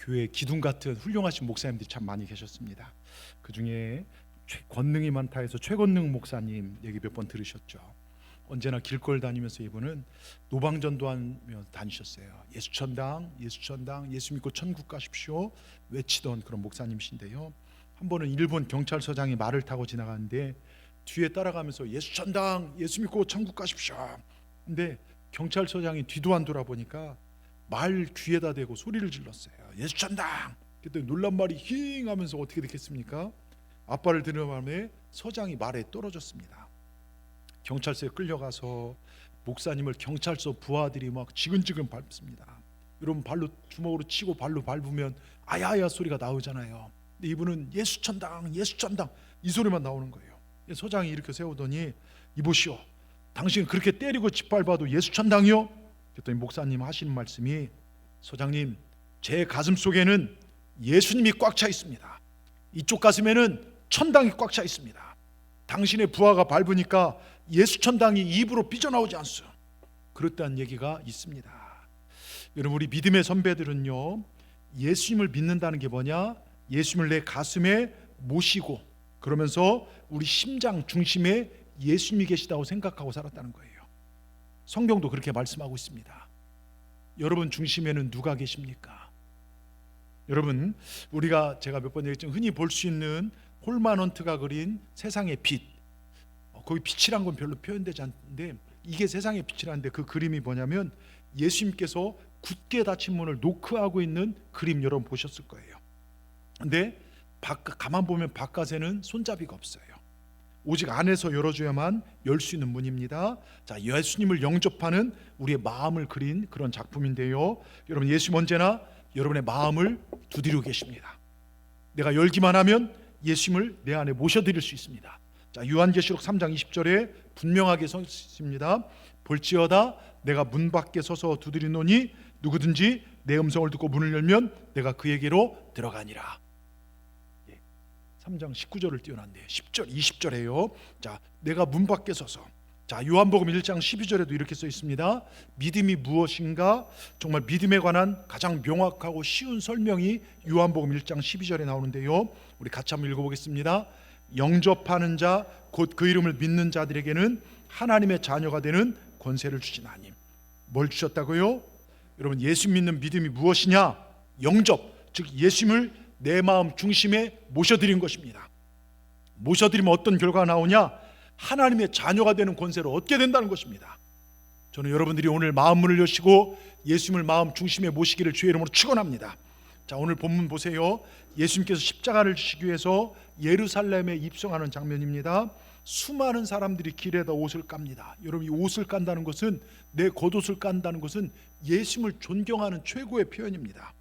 교회 기둥 같은 훌륭하신 목사님들이 참 많이 계셨습니다. 그 중에 권능이 많다 해서 최권능 목사님 얘기 몇 번 들으셨죠. 언제나 길거리 다니면서 이분은 노방전도 하며 다니셨어요. 예수천당, 예수천당, 예수 믿고 천국 가십시오 외치던 그런 목사님이신데요. 한 번은 일본 경찰서장이 말을 타고 지나가는데 뒤에 따라가면서 예수천당, 예수 믿고 천국 가십시오. 근데 경찰서장이 뒤도 안 돌아보니까 말 귀에다 대고 소리를 질렀어요. 예수천당. 그때 놀란 말이 힝 하면서 어떻게 됐겠습니까? 아빠를 들은 바람에 서장이 말에 떨어졌습니다. 경찰서에 끌려가서 목사님을 경찰서 부하들이 막 지근지근 밟습니다. 여러분 발로 주먹으로 치고 발로 밟으면 아야야 소리가 나오잖아요. 근데 이분은 예수천당, 예수천당 이 소리만 나오는 거예요. 서장이 이렇게 세우더니 이보시오, 당신 그렇게 때리고 짓밟아도 예수천당이요? 그랬더니 목사님 하시는 말씀이, 서장님 제 가슴 속에는 예수님이 꽉 차 있습니다. 이쪽 가슴에는 천당이 꽉 차 있습니다. 당신의 부하가 밟으니까 예수천당이 입으로 삐져나오지 않소. 그렇다는 얘기가 있습니다. 여러분, 우리 믿음의 선배들은요, 예수님을 믿는다는 게 뭐냐? 예수님을 내 가슴에 모시고 그러면서 우리 심장 중심에 예수님이 계시다고 생각하고 살았다는 거예요. 성경도 그렇게 말씀하고 있습니다. 여러분 중심에는 누가 계십니까? 여러분, 우리가 제가 몇 번 얘기했지만 흔히 볼 수 있는 홀만 헌트가 그린 세상의 빛, 거기 빛이란 건 별로 표현되지 않는데 이게 세상의 빛이라는데, 그 그림이 뭐냐면 예수님께서 굳게 닫힌 문을 노크하고 있는 그림 여러분 보셨을 거예요. 근데 가만 보면 바깥에는 손잡이가 없어요. 오직 안에서 열어줘야만 열 수 있는 문입니다. 자, 예수님을 영접하는 우리의 마음을 그린 그런 작품인데요. 여러분, 예수님 언제나 여러분의 마음을 두드리고 계십니다. 내가 열기만 하면 예수님을 내 안에 모셔드릴 수 있습니다. 자, 요한계시록 3장 20절에 분명하게 써 있습니다. 볼지어다 내가 문 밖에 서서 두드리노니 누구든지 내 음성을 듣고 문을 열면 내가 그에게로 들어가니라. 3장 19절을 띄워놨네요. 10절, 20절에요. 자, 내가 문 밖에 서서. 자, 요한복음 1장 12절에도 이렇게 써 있습니다. 믿음이 무엇인가? 정말 믿음에 관한 가장 명확하고 쉬운 설명이 요한복음 1장 12절에 나오는데요. 우리 같이 한번 읽어보겠습니다. 영접하는 자, 곧 그 이름을 믿는 자들에게는 하나님의 자녀가 되는 권세를 주신 하나님. 뭘 주셨다고요? 여러분, 예수 믿는 믿음이 무엇이냐? 영접, 즉 예수님을 내 마음 중심에 모셔드린 것입니다. 모셔드리면 어떤 결과가 나오냐? 하나님의 자녀가 되는 권세를 얻게 된다는 것입니다. 저는 여러분들이 오늘 마음문을 여시고 예수님을 마음 중심에 모시기를 주의 이름으로 축원합니다. 자, 오늘 본문 보세요. 예수님께서 십자가를 지시기 위해서 예루살렘에 입성하는 장면입니다. 수많은 사람들이 길에다 옷을 깝니다. 여러분, 이 옷을 깐다는 것은, 내 겉옷을 깐다는 것은 예수님을 존경하는 최고의 표현입니다.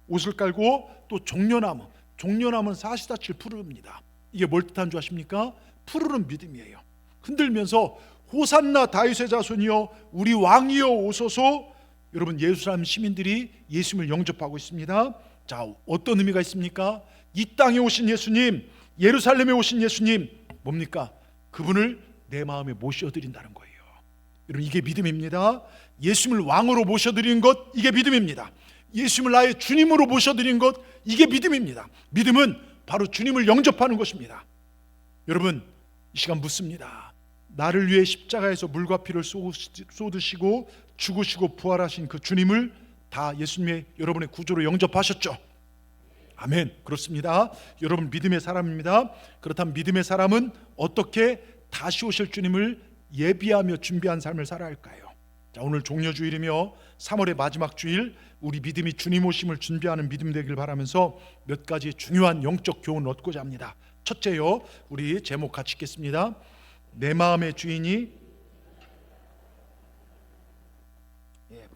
옷을 깔고 또 종려나무, 종려나무는 사시다칠 푸르릅니다. 이게 뭘 뜻하는 줄 아십니까? 푸르른 믿음이에요. 흔들면서 호산나 다윗의 자손이여 우리 왕이여 오소서. 여러분, 예루살렘 시민들이 예수님을 영접하고 있습니다. 자, 어떤 의미가 있습니까? 이 땅에 오신 예수님, 예루살렘에 오신 예수님, 뭡니까? 그분을 내 마음에 모셔드린다는 거예요. 여러분, 이게 믿음입니다. 예수님을 왕으로 모셔드린 것, 이게 믿음입니다. 예수님을 나의 주님으로 모셔드린 것, 이게 믿음입니다. 믿음은 바로 주님을 영접하는 것입니다. 여러분, 이 시간 묻습니다. 나를 위해 십자가에서 물과 피를 쏟으시고 죽으시고 부활하신 그 주님을 다 예수님의 여러분의 구주로 영접하셨죠? 아멘. 그렇습니다. 여러분 믿음의 사람입니다. 그렇다면 믿음의 사람은 어떻게 다시 오실 주님을 예비하며 준비한 삶을 살아야 할까요? 자, 오늘 종려주일이며 3월의 마지막 주일, 우리 믿음이 주님 오심을 준비하는 믿음 되길 바라면서 몇 가지 중요한 영적 교훈을 얻고자 합니다. 첫째요, 우리 제목 같이 읽겠습니다. 내 마음의 주인이.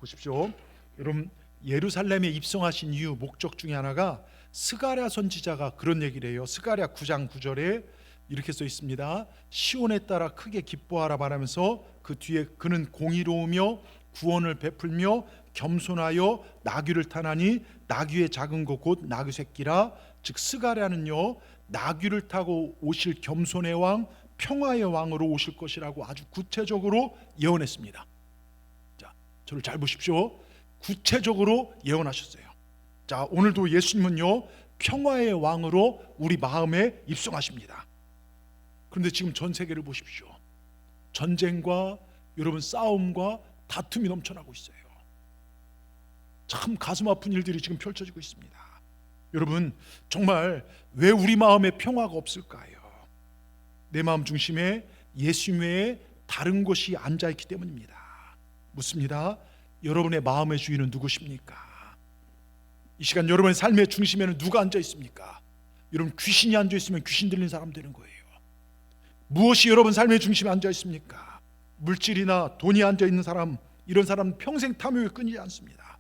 보십시오. 여러분, 예루살렘에 입성하신 이유 목적 중에 하나가 스가랴 선지자가 그런 얘기를 해요. 스가랴 9장 9절에 이렇게 써 있습니다. 시온에 따라 크게 기뻐하라 말하면서 그 뒤에 그는 공의로우며 구원을 베풀며 겸손하여 나귀를 타나니 나귀의 작은 것 곧 나귀 새끼라. 즉 스가랴는요, 나귀를 타고 오실 겸손의 왕, 평화의 왕으로 오실 것이라고 아주 구체적으로 예언했습니다. 자, 저를 잘 보십시오. 구체적으로 예언하셨어요. 자, 오늘도 예수님은요 평화의 왕으로 우리 마음에 입성하십니다. 그런데 지금 전 세계를 보십시오. 전쟁과 여러분 싸움과 다툼이 넘쳐나고 있어요. 참 가슴 아픈 일들이 지금 펼쳐지고 있습니다. 여러분, 정말 왜 우리 마음에 평화가 없을까요? 내 마음 중심에 예수님 외에 다른 것이 앉아있기 때문입니다. 묻습니다. 여러분의 마음의 주인은 누구십니까? 이 시간 여러분의 삶의 중심에는 누가 앉아 있습니까? 여러분, 귀신이 앉아 있으면 귀신 들린 사람 되는 거예요. 무엇이 여러분 삶의 중심에 앉아 있습니까? 물질이나 돈이 앉아 있는 사람, 이런 사람은 평생 탐욕이 끊이지 않습니다.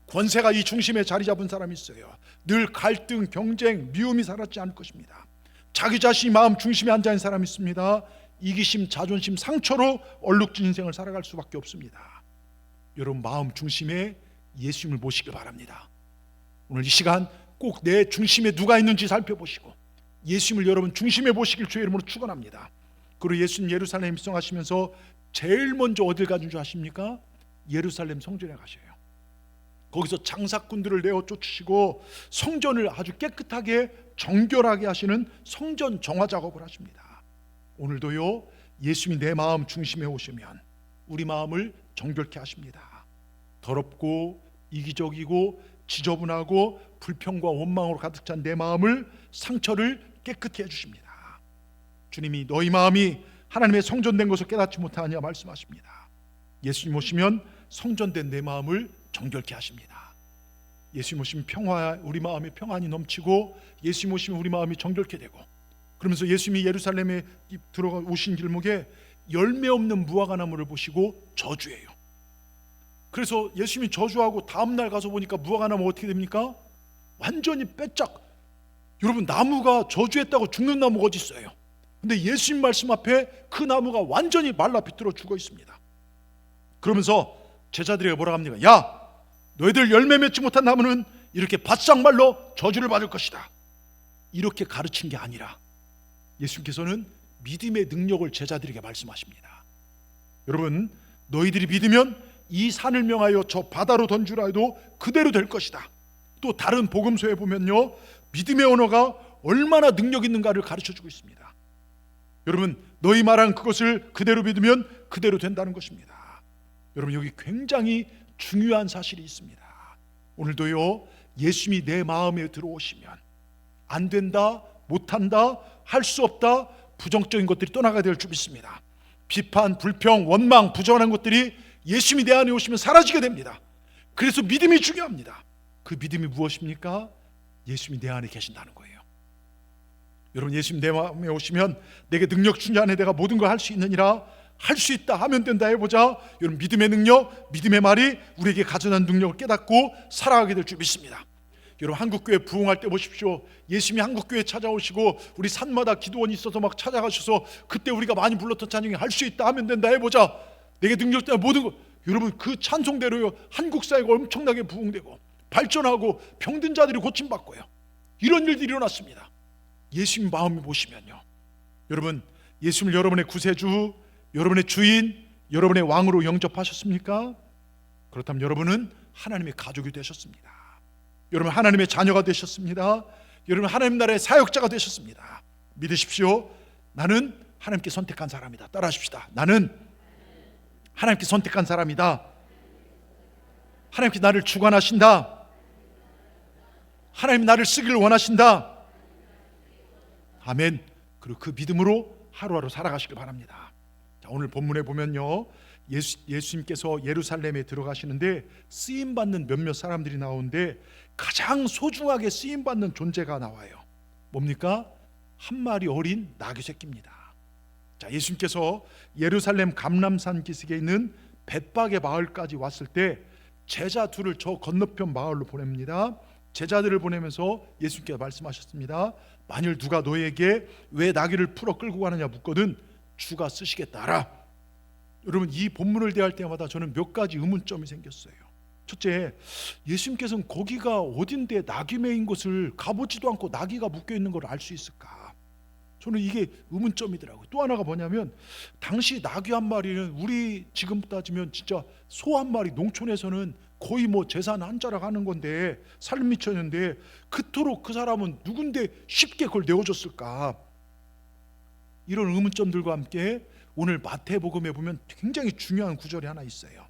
권세가 이 중심에 자리 잡은 사람이 있어요. 늘 갈등, 경쟁, 미움이 사라지지 않을 것입니다. 자기 자신이 마음 중심에 앉아 있는 사람이 있습니다. 이기심, 자존심, 상처로 얼룩진 인생을 살아갈 수밖에 없습니다. 여러분, 마음 중심에 예수님을 모시길 바랍니다. 오늘 이 시간 꼭 내 중심에 누가 있는지 살펴보시고 예수님을 여러분 중심에 모시길 주의 이름으로 축원합니다. 그리고 예수님 예루살렘 입성하시면서 제일 먼저 어딜 가는 줄 아십니까? 예루살렘 성전에 가셔요. 거기서 장사꾼들을 내어 쫓으시고 성전을 아주 깨끗하게 정결하게 하시는 성전 정화 작업을 하십니다. 오늘도요 예수님이 내 마음 중심에 오시면 우리 마음을 정결케 하십니다. 더럽고 이기적이고 지저분하고 불평과 원망으로 가득 찬 내 마음을, 상처를 깨끗히 해주십니다. 주님이 너희 마음이 하나님의 성전된 것을 깨닫지 못하느냐 말씀하십니다. 예수님 오시면 성전된 내 마음을 정결케 하십니다. 예수님 오시면 평화, 우리 마음에 평안이 넘치고 예수님 오시면 우리 마음이 정결케 되고, 그러면서 예수님이 예루살렘에 들어가 오신 길목에 열매 없는 무화과나무를 보시고 저주해요. 그래서 예수님이 저주하고 다음날 가서 보니까 무화과나무 어떻게 됩니까? 완전히 빼짝. 여러분, 나무가 저주했다고 죽는 나무가 어디 있어요? 근데 예수님 말씀 앞에 그 나무가 완전히 말라 비틀어 죽어 있습니다. 그러면서 제자들에게 뭐라고 합니까? 야, 너희들 열매 맺지 못한 나무는 이렇게 바싹 말라 저주를 받을 것이다. 이렇게 가르친 게 아니라 예수님께서는 믿음의 능력을 제자들에게 말씀하십니다. 여러분, 너희들이 믿으면 이 산을 명하여 저 바다로 던지라 해도 그대로 될 것이다. 또 다른 복음서에 보면요 믿음의 언어가 얼마나 능력 있는가를 가르쳐주고 있습니다. 여러분, 너희 말한 그것을 그대로 믿으면 그대로 된다는 것입니다. 여러분, 여기 굉장히 중요한 사실이 있습니다. 오늘도요 예수님이 내 마음에 들어오시면 안 된다, 못한다, 할 수 없다, 부정적인 것들이 떠나가야 될 줄 믿습니다. 비판, 불평, 원망, 부정한 것들이 예수님이 내 안에 오시면 사라지게 됩니다. 그래서 믿음이 중요합니다. 그 믿음이 무엇입니까? 예수님이 내 안에 계신다는 거예요. 여러분, 예수님 내 마음에 오시면 내게 능력 주니 안에 내가 모든 걸 할 수 있느니라, 할 수 있다, 하면 된다 해보자. 여러분, 믿음의 능력, 믿음의 말이 우리에게 가져다는 능력을 깨닫고 살아가게 될 줄 믿습니다. 여러분, 한국교회 부흥할 때 보십시오. 예수님이 한국교회 찾아오시고 우리 산마다 기도원이 있어서 막 찾아가셔서 그때 우리가 많이 불렀던 찬양이 할 수 있다, 하면 된다 해보자, 내게 능력 때문에 모든 것. 여러분, 그 찬송대로요 한국 사회가 엄청나게 부흥되고 발전하고 병든 자들이 고침받고요, 이런 일들이 일어났습니다. 예수님 마음이 보시면요, 여러분, 예수님을 여러분의 구세주, 여러분의 주인, 여러분의 왕으로 영접하셨습니까? 그렇다면 여러분은 하나님의 가족이 되셨습니다. 여러분, 하나님의 자녀가 되셨습니다. 여러분, 하나님 나라의 사역자가 되셨습니다. 믿으십시오. 나는 하나님께 선택한 사람이다. 따라하십시다. 나는 하나님께 선택한 사람이다. 하나님께 나를 주관하신다. 하나님 나를 쓰기를 원하신다. 아멘. 그리고 그 믿음으로 하루하루 살아가시길 바랍니다. 자, 오늘 본문에 보면요 예수님께서 예루살렘에 들어가시는데 쓰임받는 몇몇 사람들이 나오는데 가장 소중하게 쓰임받는 존재가 나와요. 뭡니까? 한 마리 어린 나귀 새끼입니다. 자, 예수님께서 예루살렘 감람산 기슭에 있는 벳박의 마을까지 왔을 때 제자 둘을 저 건너편 마을로 보냅니다. 제자들을 보내면서 예수님께서 말씀하셨습니다. 만일 누가 너에게 왜 나귀를 풀어 끌고 가느냐 묻거든 주가 쓰시겠다 하라. 여러분, 이 본문을 대할 때마다 저는 몇 가지 의문점이 생겼어요. 첫째, 예수님께서는 거기가 어딘데 나귀 메인 곳을 가보지도 않고 나귀가 묶여있는 걸 알 수 있을까? 저는 이게 의문점이더라고요. 또 하나가 뭐냐면 당시 나귀 한 마리는 우리 지금 따지면 진짜 소 한 마리, 농촌에서는 거의 뭐 재산 한 자락 하는 건데 살림 미쳤는데 그토록 그 사람은 누군데 쉽게 그걸 내어줬을까? 이런 의문점들과 함께 오늘 마태복음에 보면 굉장히 중요한 구절이 하나 있어요.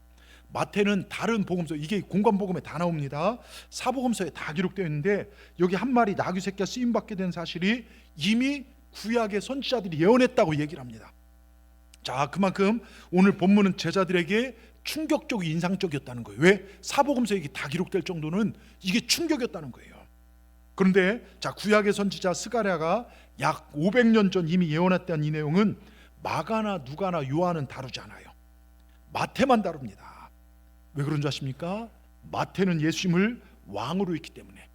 마태는 다른 복음서, 이게 공관복음에 다 나옵니다. 사복음서에 다 기록되어 있는데 여기 한 마리 나귀 새끼가 쓰임받게 된 사실이 이미 구약의 선지자들이 예언했다고 얘기를 합니다. 자, 그만큼 오늘 본문은 제자들에게 충격적이고 인상적이었다는 거예요. 왜? 사복음서에 이게 다 기록될 정도는 이게 충격이었다는 거예요. 그런데 자, 구약의 선지자 스가랴가 약 500년 전 이미 예언했던 이 내용은 마가나 누가나 요한은 다루지 않아요. 마태만 다룹니다. 왜 그런 줄 아십니까? 마태는 예수님을 왕으로 했기 때문에,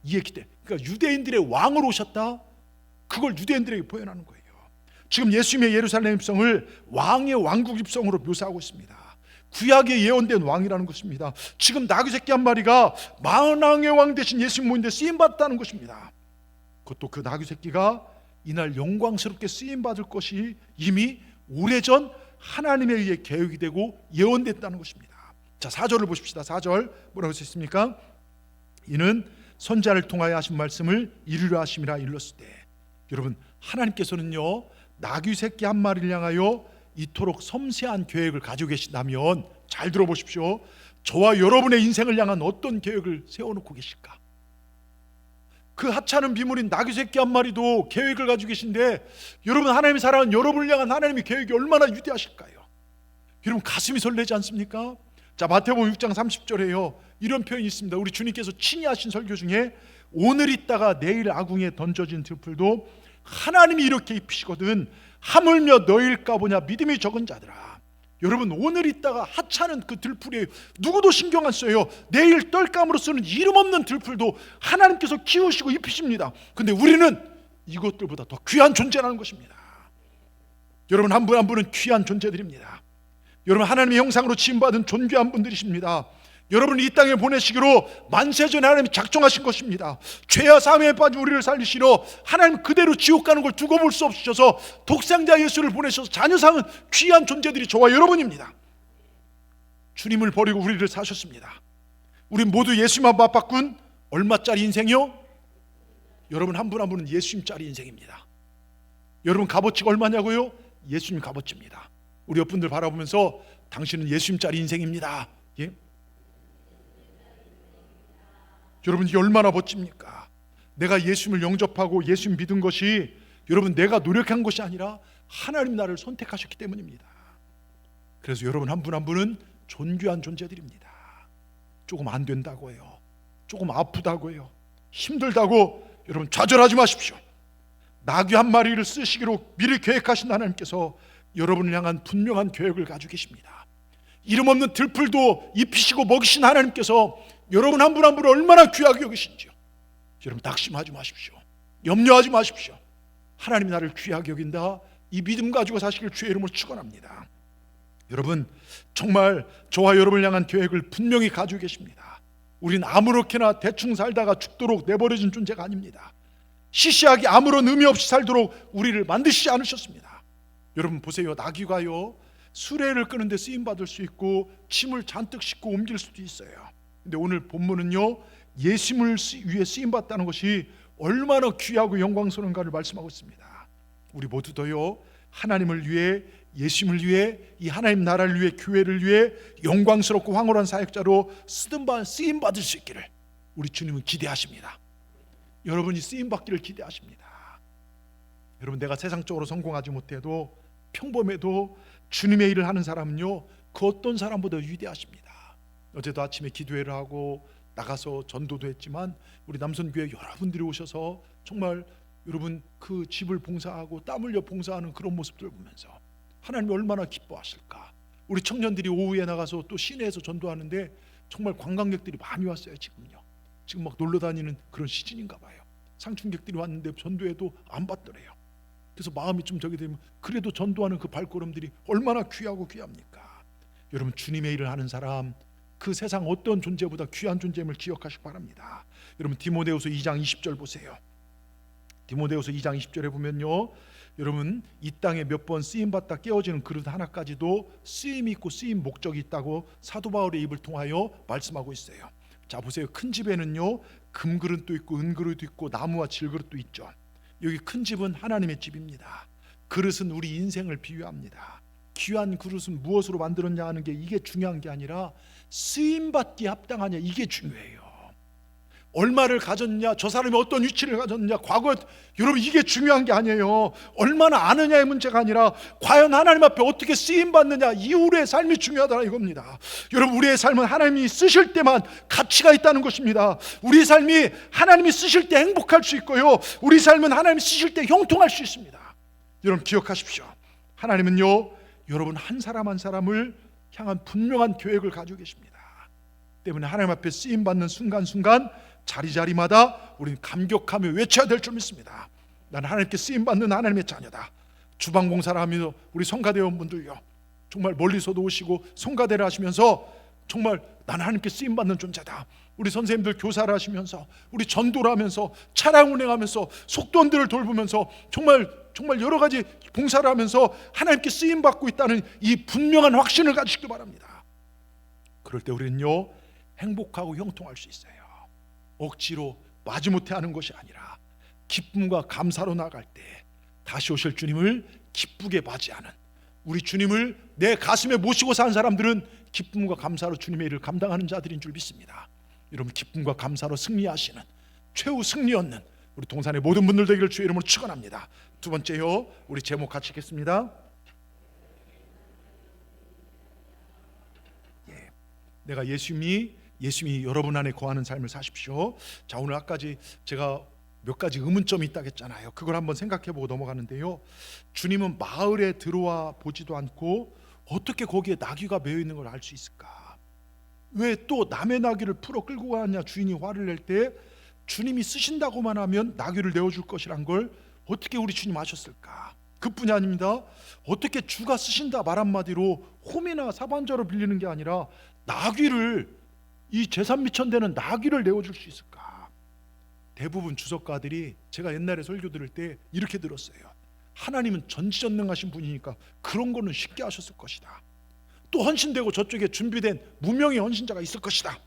이해했기 때문에. 그러니까 유대인들의 왕으로 오셨다, 그걸 유대인들에게 보여하는 거예요. 지금 예수님의 예루살렘 입성을 왕의 왕국 입성으로 묘사하고 있습니다. 구약에 예언된 왕이라는 것입니다. 지금 나귀 새끼 한 마리가 만왕의 왕 대신 예수님 모인데 쓰임받았다는 것입니다. 그것도 그 나귀 새끼가 이날 영광스럽게 쓰임받을 것이 이미 오래전 하나님에 의해 계획이 되고 예언됐다는 것입니다. 자, 4절을 보십시다. 4절 뭐라고 쓰셨습니까? 이는 선지자를 통하여 하신 말씀을 이루려 하심이라 일렀을 때, 여러분 하나님께서는요 나귀 새끼 한 마리를 향하여 이토록 섬세한 계획을 가지고 계신다면 잘 들어보십시오. 저와 여러분의 인생을 향한 어떤 계획을 세워놓고 계실까? 그 하찮은 비물인 나귀 새끼 한 마리도 계획을 가지고 계신데, 여러분 하나님이 사랑하는 여러분을 향한 하나님의 계획이 얼마나 위대하실까요? 여러분 가슴이 설레지 않습니까? 자, 마태복음 6장 30절에요 이런 표현이 있습니다. 우리 주님께서 친히 하신 설교 중에 오늘 있다가 내일 아궁이에 던져진 들풀도 하나님이 이렇게 입히시거든 하물며 너희일까 보냐 믿음이 적은 자들아. 여러분 오늘 있다가 하찮은 그 들풀이 누구도 신경 안 써요. 내일 떨감으로 쓰는 이름 없는 들풀도 하나님께서 키우시고 입히십니다. 근데 우리는 이것들보다 더 귀한 존재라는 것입니다. 여러분 한 분 한 분은 귀한 존재들입니다. 여러분 하나님의 형상으로 지음받은 존귀한 분들이십니다. 여러분을 이 땅에 보내시기로 만세전에 하나님이 작정하신 것입니다. 죄와 사함에 빠진 우리를 살리시러 하나님 그대로 지옥 가는 걸 두고 볼 수 없으셔서 독생자 예수를 보내셔서 자녀 삼은 귀한 존재들이 저와 여러분입니다. 주님을 버리고 우리를 사셨습니다. 우리 모두 예수님만 맞바꾼 얼마짜리 인생이요? 여러분 한 분 한 분은 예수님짜리 인생입니다. 여러분 값어치가 얼마냐고요? 예수님 값어치입니다. 우리 옆분들 바라보면서 당신은 예수님짜리 인생입니다. 예? 여러분 이게 얼마나 멋집니까? 내가 예수님을 영접하고 예수님 믿은 것이 여러분 내가 노력한 것이 아니라 하나님 나를 선택하셨기 때문입니다. 그래서 여러분 한 분 한 분은 존귀한 존재들입니다. 조금 안 된다고 해요, 조금 아프다고 해요, 힘들다고 여러분 좌절하지 마십시오. 나귀 한 마리를 쓰시기로 미리 계획하신 하나님께서 여러분을 향한 분명한 계획을 가지고 계십니다. 이름 없는 들풀도 입히시고 먹이신 하나님께서 여러분 한 분 한 분을 얼마나 귀하게 여기신지요. 여러분 낙심하지 마십시오. 염려하지 마십시오. 하나님이 나를 귀하게 여긴다, 이 믿음 가지고 사시길 주의 이름으로 축원합니다. 여러분 정말 저와 여러분을 향한 계획을 분명히 가지고 계십니다. 우린 아무렇게나 대충 살다가 죽도록 내버려진 존재가 아닙니다. 시시하게 아무런 의미 없이 살도록 우리를 만드시지 않으셨습니다. 여러분 보세요, 나귀가요 수레를 끄는데 쓰임받을 수 있고 침을 잔뜩 싣고 옮길 수도 있어요. 근데 오늘 본문은요 예수님을 위해 쓰임받다는 것이 얼마나 귀하고 영광스러운가를 말씀하고 있습니다. 우리 모두도요 하나님을 위해, 예수님을 위해, 이 하나님 나라를 위해, 교회를 위해 영광스럽고 황홀한 사역자로 쓰임받을 수 있기를 우리 주님은 기대하십니다. 여러분이 쓰임받기를 기대하십니다. 여러분 내가 세상적으로 성공하지 못해도 평범해도 주님의 일을 하는 사람은요 그 어떤 사람보다 위대하십니다. 어제도 아침에 기도회를 하고 나가서 전도도 했지만 우리 남선교회 여러분들이 오셔서 정말 여러분 그 집을 봉사하고 땀 흘려 봉사하는 그런 모습들을 보면서 하나님이 얼마나 기뻐하실까. 우리 청년들이 오후에 나가서 또 시내에서 전도하는데 정말 관광객들이 많이 왔어요. 지금 막 놀러 다니는 그런 시즌인가 봐요. 상춘객들이 왔는데 전도회도 안 받더래요. 그래서 마음이 좀 저기 되면 그래도 전도하는 그 발걸음들이 얼마나 귀하고 귀합니까? 여러분 주님의 일을 하는 사람 그 세상 어떤 존재보다 귀한 존재임을 기억하시기 바랍니다. 여러분 디모데후서 2장 20절 보세요. 디모데후서 2장 20절에 보면요, 여러분 이 땅에 몇 번 쓰임받다 깨어지는 그릇 하나까지도 쓰임이 있고 쓰임 목적이 있다고 사도 바울의 입을 통하여 말씀하고 있어요. 자 보세요. 큰 집에는요 금그릇도 있고 은그릇도 있고 나무와 질그릇도 있죠. 여기 큰 집은 하나님의 집입니다. 그릇은 우리 인생을 비유합니다. 귀한 그릇은 무엇으로 만들었냐 하는 게 이게 중요한 게 아니라 쓰임받기에 합당하냐 이게 중요해요. 얼마를 가졌냐, 저 사람이 어떤 위치를 가졌냐, 과거, 여러분 이게 중요한 게 아니에요. 얼마나 아느냐의 문제가 아니라 과연 하나님 앞에 어떻게 쓰임받느냐, 이후의 삶이 중요하다 이겁니다. 여러분 우리의 삶은 하나님이 쓰실 때만 가치가 있다는 것입니다. 우리의 삶이 하나님이 쓰실 때 행복할 수 있고요, 우리 삶은 하나님이 쓰실 때 형통할 수 있습니다. 여러분 기억하십시오. 하나님은요 여러분 한 사람 한 사람을 향한 분명한 계획을 가지고 계십니다. 때문에 하나님 앞에 쓰임받는 순간순간 자리자리마다 우리는 감격하며 외쳐야 될 줄 믿습니다. 나는 하나님께 쓰임받는 하나님의 자녀다. 주방공사를 하면서 우리 성가대원분들요 정말 멀리서도 오시고 성가대를 하시면서 정말 나는 하나님께 쓰임받는 존재다. 우리 선생님들 교사를 하시면서 우리 전도를 하면서 차량 운행하면서 속도원들을 돌보면서 정말 여러 가지 봉사를 하면서 하나님께 쓰임받고 있다는 이 분명한 확신을 가지시기 바랍니다. 그럴 때 우리는요 행복하고 형통할 수 있어요. 억지로 마지못해 하는 것이 아니라 기쁨과 감사로 나갈 때 다시 오실 주님을 기쁘게 맞이하는, 우리 주님을 내 가슴에 모시고 사는 사람들은 기쁨과 감사로 주님의 일을 감당하는 자들인 줄 믿습니다. 여러분 기쁨과 감사로 승리하시는, 최후 승리 얻는 우리 동산의 모든 분들 되기를 주의 이름으로 축원합니다. 두 번째요, 우리 제목 같이 읽겠습니다. 내가 예수님이 여러분 안에 거하는 삶을 사십시오. 자 오늘 아까지 제가 몇 가지 의문점이 있다고 했잖아요. 그걸 한번 생각해보고 넘어가는데요, 주님은 마을에 들어와 보지도 않고 어떻게 거기에 나귀가 매여 있는 걸 알 수 있을까? 왜 또 남의 나귀를 풀어 끌고 가느냐 주인이 화를 낼 때 주님이 쓰신다고만 하면 나귀를 내어줄 것이란 걸 어떻게 우리 주님 아셨을까? 그뿐이 아닙니다. 어떻게 주가 쓰신다 말 한마디로 홈이나 사반자로 빌리는 게 아니라 나귀를, 이 제삼미천대는 나귀를 내어줄 수 있을까? 대부분 주석가들이 제가 옛날에 설교 들을 때 이렇게 들었어요. 하나님은 전지전능하신 분이니까 그런 거는 쉽게 하셨을 것이다. 또 헌신되고 저쪽에 준비된 무명의 헌신자가 있을 것이다,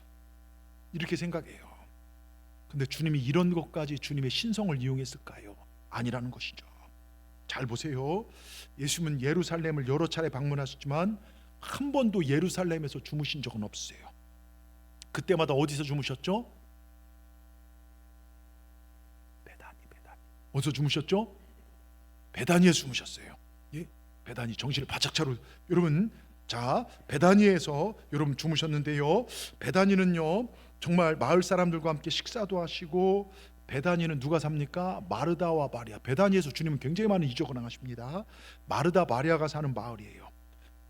이렇게 생각해요. 근데 주님이 이런 것까지 주님의 신성을 이용했을까요? 아니라는 것이죠. 잘 보세요. 예수님은 예루살렘을 여러 차례 방문하셨지만 한 번도 예루살렘에서 주무신 적은 없어요. 그때마다 어디서 주무셨죠? 베다니. 어디서 주무셨죠? 베다니에서 주무셨어요. 예? 베다니 정신을 바짝 차려. 여러분, 자 베다니에서 여러분 주무셨는데요, 베다니는요 정말 마을 사람들과 함께 식사도 하시고, 베다니는 누가 삽니까? 마르다와 마리아. 베다니에서 주님은 굉장히 많은 이적을 행하십니다. 마르다 마리아가 사는 마을이에요.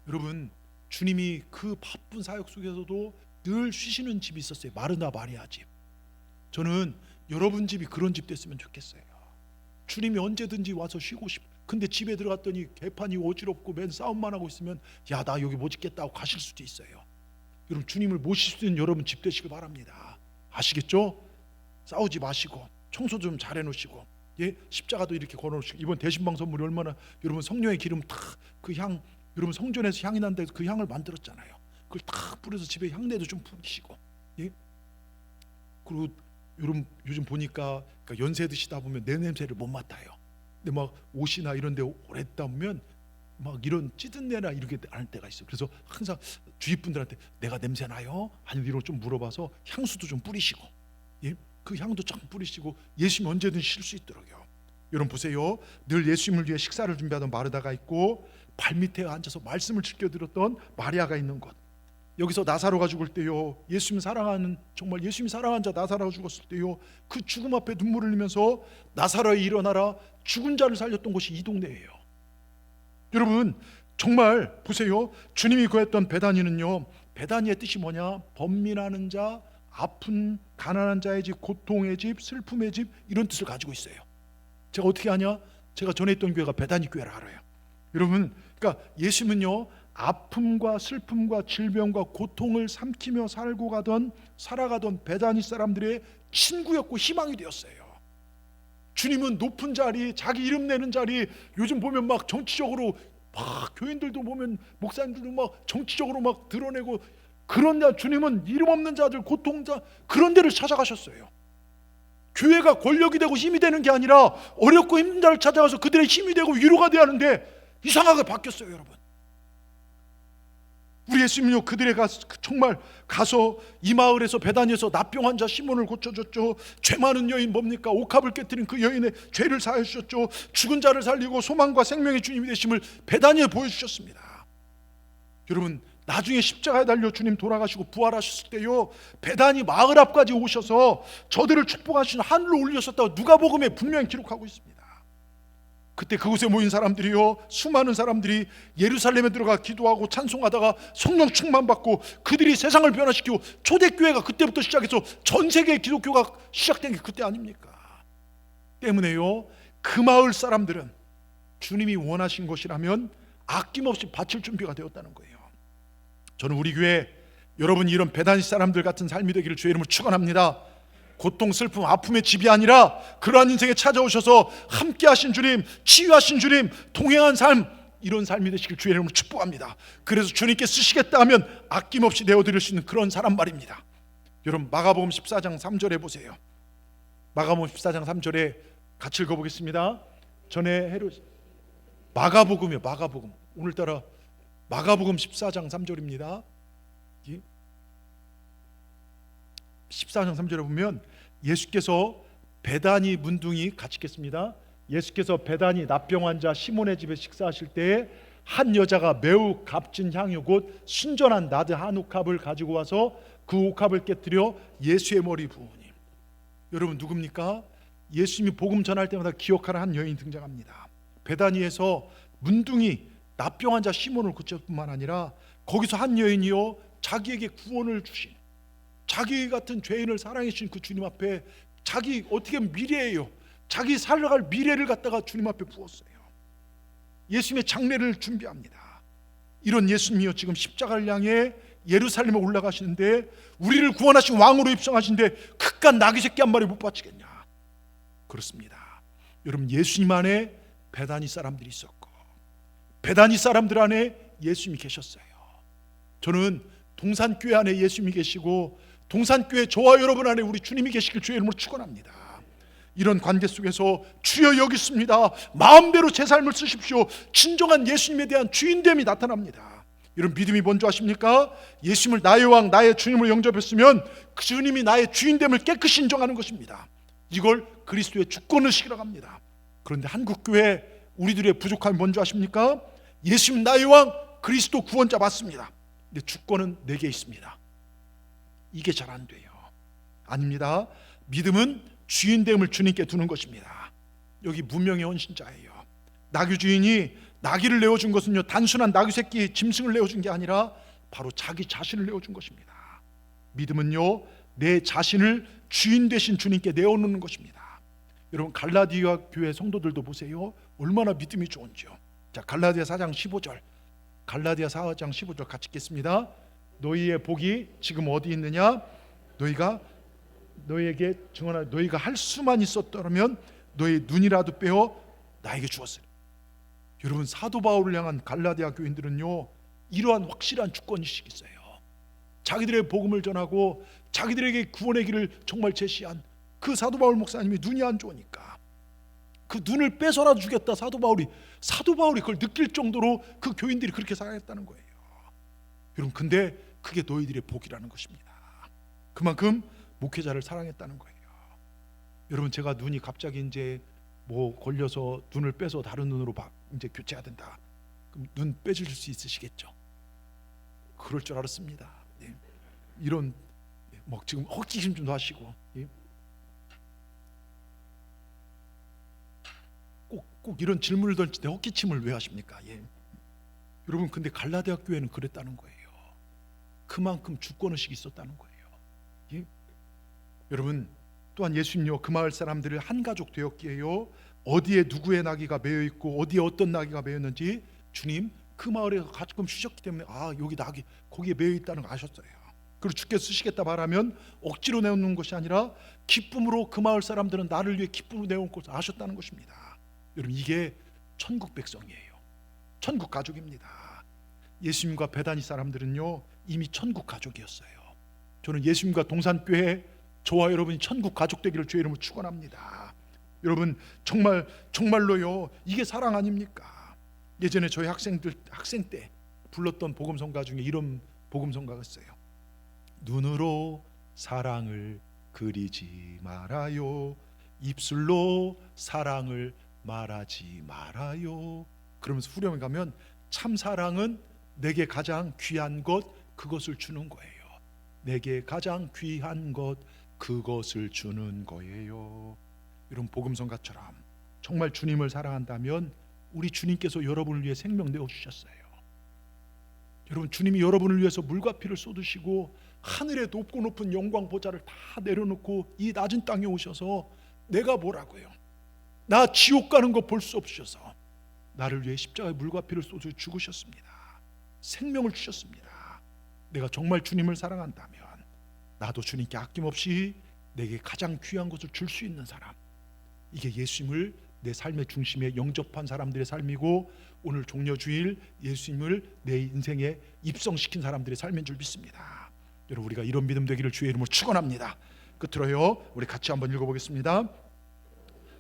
여러분 주님이 그 바쁜 사역 속에서도 늘 쉬시는 집이 있었어요. 마르다 마리아 집. 저는 여러분 집이 그런 집 됐으면 좋겠어요. 주님이 언제든지 와서 쉬고 싶어. 근데 집에 들어갔더니 개판이 어지럽고 맨 싸움만 하고 있으면 야 나 여기 못 있겠다고 가실 수도 있어요. 여러분 주님을 모실 수 있는 여러분 집 되시길 바랍니다. 아시겠죠? 싸우지 마시고 청소 좀 잘 해놓으시고, 예? 십자가도 이렇게 걸어놓으시고, 이번 대신방 선물이 얼마나 여러분 성령의 기름 탁 그 향, 여러분 성전에서 향이 난다 해서 그 향을 만들었잖아요. 그걸 탁 뿌려서 집에 향내도 좀 뿌리시고, 예? 그리고 여러분 요즘 보니까 그러니까 연세 드시다 보면 내 냄새를 못 맡아요. 근데 막 옷이나 이런 데 오래 있다 보면 막 이런 찌든 내나 이렇게 할 때가 있어요. 그래서 항상 주위 분들한테 내가 냄새 나요? 아니면 이런 좀 물어봐서 향수도 좀 뿌리시고, 예? 그 향도 쫙 뿌리시고 예수님 언제든 쉴 수 있도록요. 여러분 보세요. 늘 예수님을 위해 식사를 준비하던 마르다가 있고, 발밑에 앉아서 말씀을 지켜드렸던 마리아가 있는 곳. 여기서 나사로가 죽을 때요, 예수님 사랑하는, 정말 예수님이 사랑한 자 나사로가 죽었을 때요, 그 죽음 앞에 눈물을 흘리면서 나사로에 일어나라, 죽은 자를 살렸던 곳이 이 동네예요. 여러분 정말 보세요. 주님이 거했던 베다니는요, 베다니의 뜻이 뭐냐? 번민하는 자, 아픈 가난한 자의 집, 고통의 집, 슬픔의 집, 이런 뜻을 가지고 있어요. 제가 어떻게 아냐? 제가 전에 있던 교회가 베다니 교회라 알아요. 여러분 그러니까 예수님은요 아픔과 슬픔과 질병과 고통을 삼키며 살아가던 베다니 사람들의 친구였고 희망이 되었어요. 주님은 높은 자리, 자기 이름 내는 자리, 요즘 보면 막 정치적으로 막 교인들도 보면 목사님들도 막 정치적으로 막 드러내고 그런 자, 주님은 이름 없는 자들, 고통자 그런 데를 찾아가셨어요. 교회가 권력이 되고 힘이 되는 게 아니라 어렵고 힘든 자를 찾아가서 그들의 힘이 되고 위로가 돼야 하는데 이상하게 바뀌었어요. 여러분, 우리 예수님요 그들의 정말 가서 이 마을에서 베다니에서 납병 환자 시몬을 고쳐줬죠. 죄 많은 여인 뭡니까? 옥합을 깨뜨린 그 여인의 죄를 사하여 주셨죠. 죽은 자를 살리고 소망과 생명의 주님이 되심을 베다니에 보여주셨습니다. 여러분, 나중에 십자가에 달려 주님 돌아가시고 부활하셨을 때요 베다니 마을 앞까지 오셔서 저들을 축복하신 하늘로 올리셨다고 누가복음에 분명히 기록하고 있습니다. 그때 그곳에 모인 사람들이요 수많은 사람들이 예루살렘에 들어가 기도하고 찬송하다가 성령 충만받고 그들이 세상을 변화시키고 초대교회가 그때부터 시작해서 전 세계의 기독교가 시작된 게 그때 아닙니까? 때문에요 그 마을 사람들은 주님이 원하신 것이라면 아낌없이 바칠 준비가 되었다는 거예요. 저는 우리 교회 여러분이 이런 베다니 사람들 같은 삶이 되기를 주의 이름으로 축원합니다. 고통, 슬픔, 아픔의 집이 아니라 그러한 인생에 찾아오셔서 함께 하신 주님, 치유하신 주님, 동행한 삶, 이런 삶이 되시길 주의 이름으로 축복합니다. 그래서 주님께 쓰시겠다 하면 아낌없이 내어드릴 수 있는 그런 사람 말입니다. 여러분, 마가복음 14장 3절에 보세요. 마가복음 14장 3절에 같이 읽어보겠습니다. 전에 마가복음이요, 마가복음. 오늘따라 마가복음 14장 3절입니다. 14장 3절에 보면 예수께서 베다니 문둥이 같이 읽겠습니다. 예수께서 베다니 납병 환자 시몬의 집에 식사하실 때에 한 여자가 매우 값진 향유 곧 순전한 나드 한 옥합을 가지고 와서 그 옥합을 깨뜨려 예수의 머리 부으니. 여러분, 누굽니까? 예수님이 복음 전할 때마다 기억하는 한 여인이 등장합니다. 베다니에서 문둥이 납병 환자 시몬을 고쳤을 뿐만 아니라 거기서 한 여인이요 자기에게 구원을 주신, 자기 같은 죄인을 사랑해 주신 그 주님 앞에 자기 어떻게 미래예요, 자기 살아갈 미래를 갖다가 주님 앞에 부었어요. 예수님의 장례를 준비합니다. 이런 예수님이요 지금 십자가를 향해 예루살렘에 올라가시는데 우리를 구원하신 왕으로 입성하신데 그깟 나귀 새끼 한 마리 못 바치겠냐? 그렇습니다. 여러분, 예수님 안에 베다니 사람들이 있었고 베다니 사람들 안에 예수님이 계셨어요. 저는 동산교회 안에 예수님이 계시고 동산교회 저와 여러분 안에 우리 주님이 계시길 주의 이름으로 축원합니다. 이런 관계 속에서 주여 여기 있습니다, 마음대로 제 삶을 쓰십시오, 진정한 예수님에 대한 주인됨이 나타납니다. 이런 믿음이 뭔지 아십니까? 예수님을 나의 왕, 나의 주님을 영접했으면 그 주님이 나의 주인됨을 깨끗이 인정하는 것입니다. 이걸 그리스도의 주권의식이라고 합니다. 그런데 한국교회 우리들의 부족함이 뭔지 아십니까? 예수님 나의 왕, 그리스도 구원자 맞습니다. 근데 주권은 내게 있습니다. 이게 잘 안 돼요. 아닙니다. 믿음은 주인됨을 주님께 두는 것입니다. 여기 문명의 헌신자예요. 나귀 주인이 나귀를 내어준 것은요 단순한 나귀 새끼 짐승을 내어준 게 아니라 바로 자기 자신을 내어준 것입니다. 믿음은요 내 자신을 주인 되신 주님께 내어놓는 것입니다. 여러분, 갈라디아 교회 성도들도 보세요, 얼마나 믿음이 좋은지요. 자, 갈라디아 4장 15절, 갈라디아 4장 15절 같이 읽겠습니다. 너희의 복이 지금 어디 있느냐? 너희가 너희에게 증언하여 너희가 할 수만 있었더라면 너희 눈이라도 빼어 나에게 주었으리. 여러분, 사도 바울을 향한 갈라디아 교인들은요 이러한 확실한 주권의식이 있어요. 자기들의 복음을 전하고 자기들에게 구원의 길을 정말 제시한 그 사도 바울 목사님이 눈이 안 좋으니까 그 눈을 빼서라도 주겠다. 사도 바울이 그걸 느낄 정도로 그 교인들이 그렇게 살아냈다는 거예요. 여러분, 근데 그게 너희들의 복이라는 것입니다. 그만큼 목회자를 사랑했다는 거예요. 여러분, 제가 눈이 갑자기 이제 뭐 걸려서 눈을 빼서 다른 눈으로 이제 교체해야 된다. 그럼 눈 빼줄 수 있으시겠죠? 그럴 줄 알았습니다. 예. 이런 뭐 지금 헛기심 좀 하시고, 예. 꼭 이런 질문을 던질 때 헛기침을 왜 하십니까? 예. 여러분, 근데 갈라디아 교회는 그랬다는 거예요. 그만큼 주권의식이 있었다는 거예요. 예? 여러분, 또한 예수님요 그 마을 사람들을 한 가족 되었기에요 어디에 누구의 나귀가 매여 있고 어디에 어떤 나귀가 매였는지 주님 그 마을에 가끔 쉬셨기 때문에 여기 나귀 거기에 매여 있다는 거 아셨어요. 그리고 주께 쓰시겠다 말하면 억지로 내놓는 것이 아니라 기쁨으로 그 마을 사람들은 나를 위해 기쁨으로 내온 것을 아셨다는 것입니다. 여러분, 이게 천국 백성이에요. 천국 가족입니다. 예수님과 베다니 사람들은요 이미 천국 가족이었어요. 저는 예수님과 동산교회, 저와 여러분이 천국 가족 되기를 주의 이름으로 축원합니다. 여러분, 정말로요 이게 사랑 아닙니까? 예전에 저희 학생 때 불렀던 복음성가 중에 이런 복음성가가 있어요. 눈으로 사랑을 그리지 말아요, 입술로 사랑을 말하지 말아요. 그러면서 후렴에 가면 참 사랑은 내게 가장 귀한 것 그것을 주는 거예요. 내게 가장 귀한 것 그것을 주는 거예요. 이런 복음성가처럼 정말 주님을 사랑한다면 우리 주님께서 여러분을 위해 생명 내어주셨어요. 여러분, 주님이 여러분을 위해서 물과 피를 쏟으시고 하늘의 높고 높은 영광 보좌를 다 내려놓고 이 낮은 땅에 오셔서 내가 뭐라고요? 나 지옥 가는 거 볼 수 없으셔서 나를 위해 십자가에 물과 피를 쏟아 죽으셨습니다. 생명을 주셨습니다. 내가 정말 주님을 사랑한다면 나도 주님께 아낌없이 내게 가장 귀한 것을 줄 수 있는 사람, 이게 예수님을 내 삶의 중심에 영접한 사람들의 삶이고 오늘 종려주일 예수님을 내 인생에 입성시킨 사람들의 삶인 줄 믿습니다. 여러분, 우리가 이런 믿음 되기를 주의 이름으로 축원합니다. 끝으로요 우리 같이 한번 읽어보겠습니다.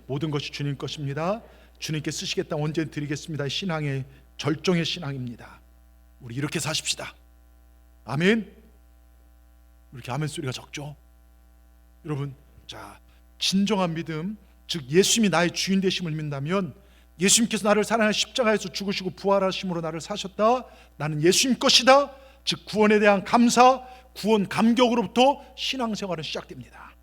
모든 것이 주님 것입니다. 주님께 쓰시겠다 언제 드리겠습니다. 신앙의 절정의 신앙입니다. 우리 이렇게 사십시다. 아멘. 이렇게 아멘 소리가 적죠. 여러분, 자, 진정한 믿음, 즉 예수님이 나의 주인 되심을 믿는다면, 예수님께서 나를 사랑하여 십자가에서 죽으시고 부활하심으로 나를 사셨다, 나는 예수님 것이다, 즉 구원에 대한 감사, 구원 감격으로부터 신앙생활은 시작됩니다.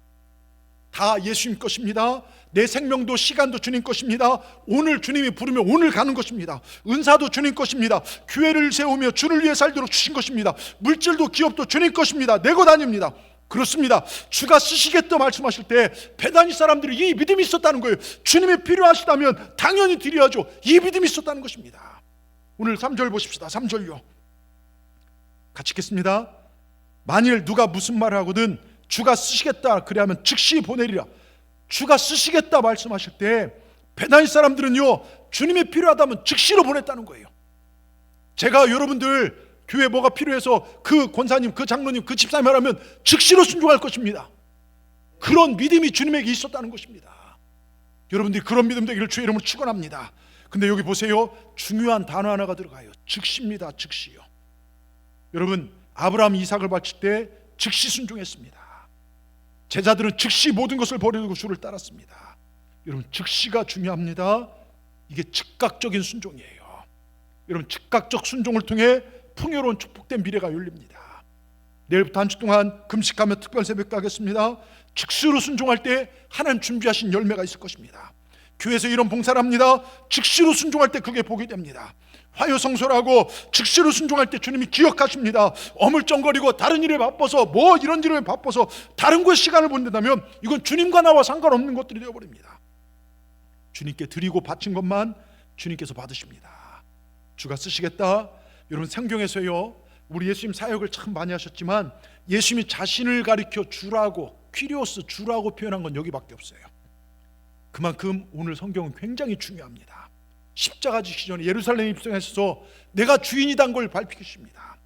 다 예수님 것입니다. 내 생명도 시간도 주님 것입니다. 오늘 주님이 부르면 오늘 가는 것입니다. 은사도 주님 것입니다. 교회를 세우며 주를 위해 살도록 주신 것입니다. 물질도 기업도 주님 것입니다. 내고 다닙니다. 그렇습니다. 주가 쓰시겠다 말씀하실 때 베다니 사람들이 이 믿음이 있었다는 거예요. 주님이 필요하시다면 당연히 드려야죠. 이 믿음이 있었다는 것입니다. 오늘 3절 보십시다. 3절요 같이 읽겠습니다. 만일 누가 무슨 말을 하거든 주가 쓰시겠다 그래야면 즉시 보내리라. 주가 쓰시겠다 말씀하실 때 베다니 사람들은요 주님이 필요하다면 즉시로 보냈다는 거예요. 제가 여러분들 교회 뭐가 필요해서 그 권사님, 그 장로님, 그 집사님 하라면 즉시로 순종할 것입니다. 그런 믿음이 주님에게 있었다는 것입니다. 여러분들이 그런 믿음 되기를 주의 이름으로 축원합니다. 근데 여기 보세요, 중요한 단어 하나가 들어가요. 즉시입니다. 즉시요. 여러분, 아브라함이 이삭을 바칠 때 즉시 순종했습니다. 제자들은 즉시 모든 것을 버리고 주를 따랐습니다. 여러분, 즉시가 중요합니다. 이게 즉각적인 순종이에요. 여러분, 즉각적 순종을 통해 풍요로운 축복된 미래가 열립니다. 내일부터 한 주 동안 금식하며 특별 새벽도 하겠습니다. 즉시로 순종할 때 하나님 준비하신 열매가 있을 것입니다. 교회에서 이런 봉사를 합니다. 즉시로 순종할 때 그게 복이 됩니다. 화요성소라고 즉시로 순종할 때 주님이 기억하십니다. 어물쩡거리고 다른 일에 바빠서 뭐 이런 일에 바빠서 다른 곳에 시간을 보낸다면 이건 주님과 나와 상관없는 것들이 되어버립니다. 주님께 드리고 바친 것만 주님께서 받으십니다. 주가 쓰시겠다. 여러분, 성경에서요 우리 예수님 사역을 참 많이 하셨지만 예수님이 자신을 가리켜 주라고, 퀴리오스 주라고 표현한 건 여기밖에 없어요. 그만큼 오늘 성경은 굉장히 중요합니다. 십자가 지시기 전에 예루살렘에 입성하셔서 내가 주인이란 걸 밝히십니다.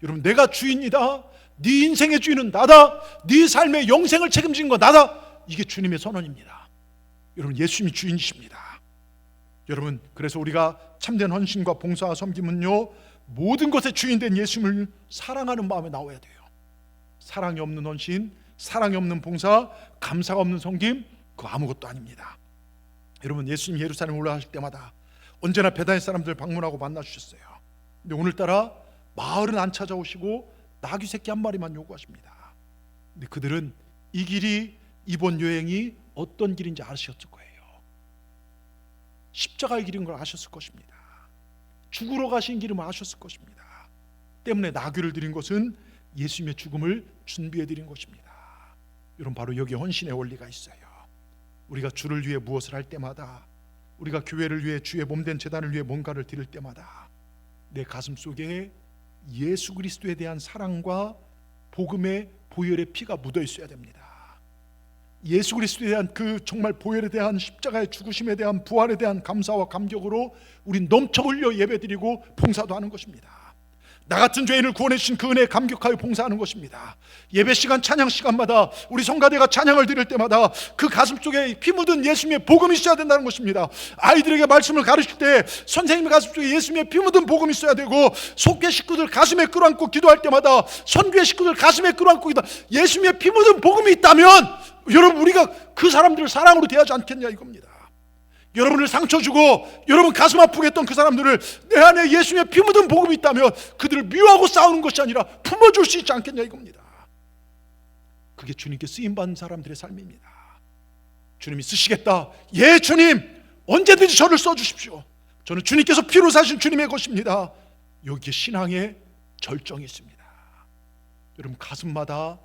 여러분, 내가 주인이다, 네 인생의 주인은 나다, 네 삶의 영생을 책임진 거 나다, 이게 주님의 선언입니다. 여러분, 예수님이 주인이십니다. 여러분, 그래서 우리가 참된 헌신과 봉사와 섬김은요 모든 것의 주인된 예수님을 사랑하는 마음에 나와야 돼요. 사랑이 없는 헌신, 사랑이 없는 봉사, 감사가 없는 섬김, 그거 아무것도 아닙니다. 여러분, 예수님 예루살렘 올라가실 때마다 언제나 베다니 사람들 방문하고 만나주셨어요. 근데 오늘따라 마을은 안 찾아오시고 나귀 새끼 한 마리만 요구하십니다. 근데 그들은 이 길이, 이번 여행이 어떤 길인지 아셨을 거예요. 십자가의 길인 걸 아셨을 것입니다. 죽으러 가신 길임을 아셨을 것입니다. 때문에 나귀를 드린 것은 예수님의 죽음을 준비해 드린 것입니다. 여러분, 바로 여기에 헌신의 원리가 있어요. 우리가 주를 위해 무엇을 할 때마다, 우리가 교회를 위해 주의 몸된 제단을 위해 뭔가를 드릴 때마다 내 가슴 속에 예수 그리스도에 대한 사랑과 복음의 보혈의 피가 묻어 있어야 됩니다. 예수 그리스도에 대한 그 정말 보혈에 대한 십자가의 죽으심에 대한 부활에 대한 감사와 감격으로 우린 넘쳐 흘려 예배드리고 봉사도 하는 것입니다. 나 같은 죄인을 구원해 주신 그 은혜에 감격하여 봉사하는 것입니다. 예배 시간, 찬양 시간마다 우리 성가대가 찬양을 드릴 때마다 그 가슴 속에 피 묻은 예수님의 복음이 있어야 된다는 것입니다. 아이들에게 말씀을 가르칠 때 선생님의 가슴 속에 예수님의 피 묻은 복음이 있어야 되고, 속회 식구들 가슴에 끌어안고 기도할 때마다 선교회 식구들 가슴에 끌어안고 기도, 예수님의 피 묻은 복음이 있다면 여러분, 우리가 그 사람들을 사랑으로 대하지 않겠냐 이겁니다. 여러분을 상처 주고 여러분 가슴 아프게 했던 그 사람들을 내 안에 예수님의 피 묻은 복음이 있다면 그들을 미워하고 싸우는 것이 아니라 품어줄 수 있지 않겠냐 이겁니다. 그게 주님께 쓰임받는 사람들의 삶입니다. 주님이 쓰시겠다. 예, 주님 언제든지 저를 써주십시오. 저는 주님께서 피로 사신 주님의 것입니다. 여기에 신앙의 절정이 있습니다. 여러분, 가슴마다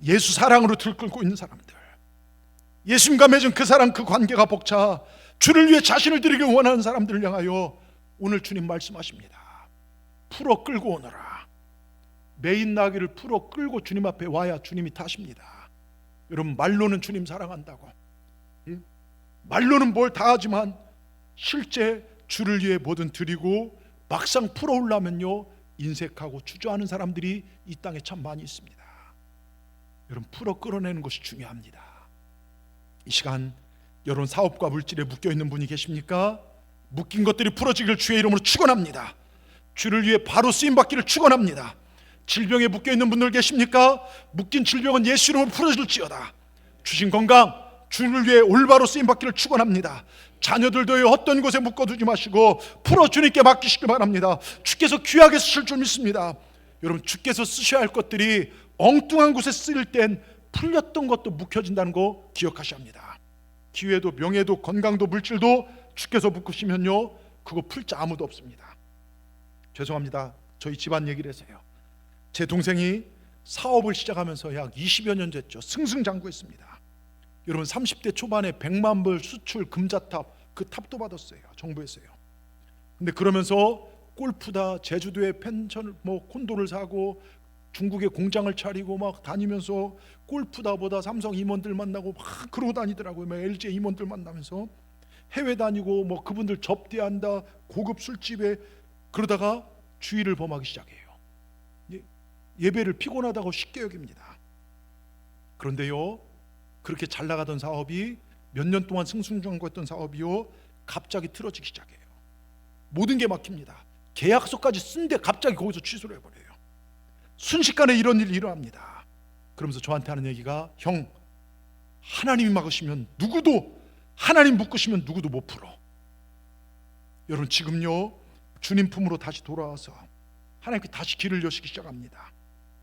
예수 사랑으로 들끓고 있는 사람들, 예수님과 맺은 그 사랑, 그 관계가 벅차 주를 위해 자신을 드리길 원하는 사람들을 향하여 오늘 주님 말씀하십니다. 풀어 끌고 오너라. 메인 나귀를 풀어 끌고 주님 앞에 와야 주님이 타십니다. 여러분, 말로는 주님 사랑한다고, 말로는 뭘 다 하지만 실제 주를 위해 뭐든 드리고 막상 풀어 올라면요 인색하고 주저하는 사람들이 이 땅에 참 많이 있습니다. 여러분, 풀어 끌어내는 것이 중요합니다. 이 시간 여러분, 사업과 물질에 묶여있는 분이 계십니까? 묶인 것들이 풀어지기를 주의 이름으로 축원합니다. 주를 위해 바로 쓰임받기를 축원합니다. 질병에 묶여있는 분들 계십니까? 묶인 질병은 예수 이름으로 풀어질지어다. 주신 건강, 주를 위해 올바로 쓰임받기를 축원합니다. 자녀들도 어떤 곳에 묶어두지 마시고 풀어 주님께 맡기시길 바랍니다. 주께서 귀하게 쓰실 줄 믿습니다. 여러분, 주께서 쓰셔야 할 것들이 엉뚱한 곳에 쓰일 땐 풀렸던 것도 묵혀진다는 거 기억하셔야 합니다. 기회도 명예도 건강도 물질도 주께서 묶으시면요 그거 풀 자 아무도 없습니다. 죄송합니다. 저희 집안 얘기를 해서요. 제 동생이 사업을 시작하면서 약 20여 년 됐죠. 승승장구했습니다. 여러분, 30대 초반에 100만 불 수출 금자탑, 그 탑도 받았어요. 정부에서요. 근데 그러면서 골프다, 제주도에 펜션을 콘도를 사고 중국에 공장을 차리고 막 다니면서 골프다 보다 삼성 임원들 만나고 막 그러고 다니더라고요. 막 LG 임원들 만나면서 해외 다니고 그분들 접대한다, 고급 술집에. 그러다가 주의를 범하기 시작해요. 예배를 피곤하다고 쉽게 여깁니다. 그런데요, 그렇게 잘 나가던 사업이 몇 년 동안 승승장구했던 사업이요 갑자기 틀어지기 시작해요. 모든 게 막힙니다. 계약서까지 쓴데 갑자기 거기서 취소를 해버려요. 순식간에 이런 일이 일어납니다. 그러면서 저한테 하는 얘기가, 형, 하나님이 막으시면 누구도, 하나님 묶으시면 누구도 못 풀어. 여러분, 지금요 주님 품으로 다시 돌아와서 하나님께 다시 길을 여시기 시작합니다.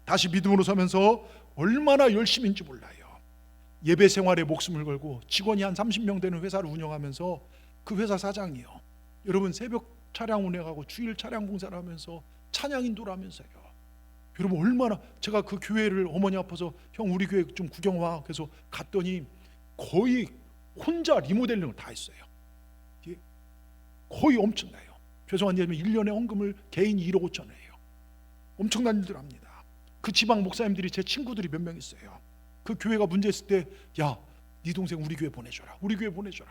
다시 믿음으로 서면서 얼마나 열심인지 몰라요. 예배 생활에 목숨을 걸고 직원이 한 30명 되는 회사를 운영하면서 그 회사 사장이요, 여러분, 새벽 차량 운행하고 주일 차량 봉사를 하면서 찬양 인도를 하면서요. 여러분, 얼마나, 제가 그 교회를 어머니 아파서 형 우리 교회 좀 구경 와, 그래서 갔더니 거의 혼자 리모델링을 다 했어요. 거의 엄청나요. 죄송한 얘기면 1년에 헌금을 개인 1억 5천이에요. 엄청난 일들 합니다. 그 지방 목사님들이 제 친구들이 몇 명 있어요. 그 교회가 문제 있을 때, 야, 네 동생 우리 교회 보내줘라, 우리 교회 보내줘라,